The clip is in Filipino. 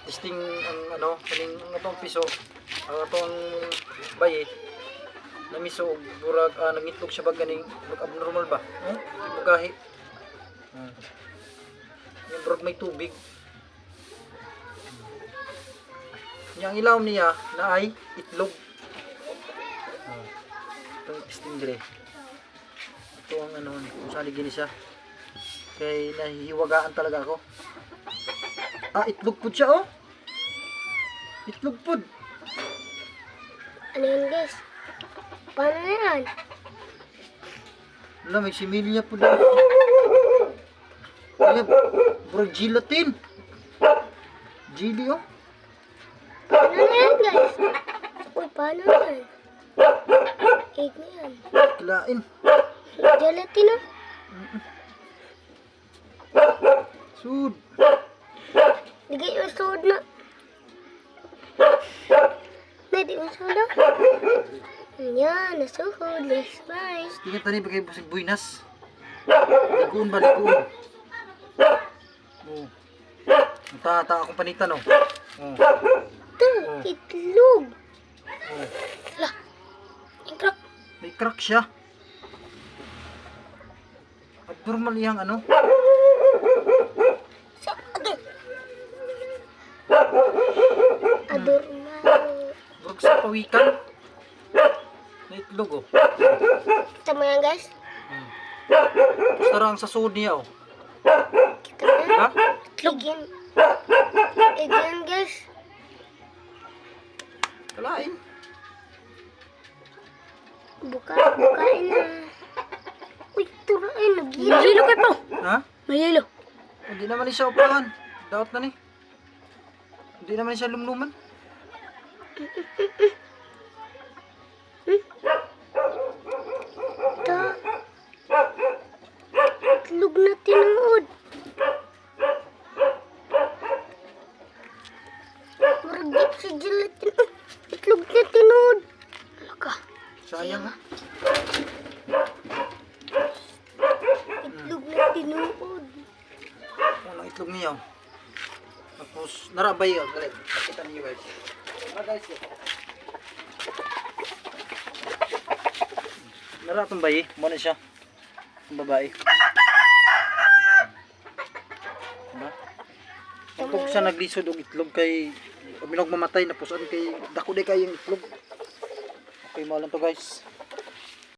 testing ang ano, kaning atong piso, ang atong bayi. Namiso burag nangitlog siya ba ganing abnormal ba? Ibugahi. Yung burag may tubig. Yang ilaw niya na ay itlog. Itong testing dire. Ito ang ano, kung saan gini siya. Kaya nahihiwagaan talaga ako. Itlog po siya oh. Itlog po. Ano yun guys? Paano na yan? Wala, may similya po daw. Ayan, burag gelatin. Jelly oh. Paano na yan guys? Uy, paano na yan? Egg na yan. Kilain. Gelatin oh. Sud. Digay yung sword na. Di yung sword na. Yan, nasuhod. Let's try. Tingnan tani bagay busig buinas. Liguon ba liguon? Oh. Tata akong panitan oh. Oh. Ito, itlog. Oh. Lah, yung crack. May crack siya. Abnormal yang ano? Sa agad. Adormal. Burag sa pawikan. May itlog oh. Kita mo yan guys? Gusto lang sa sud niya oh. Kita mo yan? Ha? Itlog yan. Egg yan guys. Kalain. Bukain na. Uy, turain. Nag-yelo ka to. Ha? May yelo. Hindi naman ni siya upahan. Daot na ni. Hindi naman ni siya lumluman. Ta. Itlog na tinuod. Maragip si gelatin. Itlog na tinuod. Alaga. Sayang ha. Itlog na tinuod. Ano ang itlog niya oh. Tapos narabay oh. Dali. Pakita niyo guys. Guys oh. Nara itong bayi. Muna siya. Ang babae. Diba? Pag siya naglisod og itlog kay minog mamatay na pusan kay dako di kay yung itlog. Okay mo lang to guys.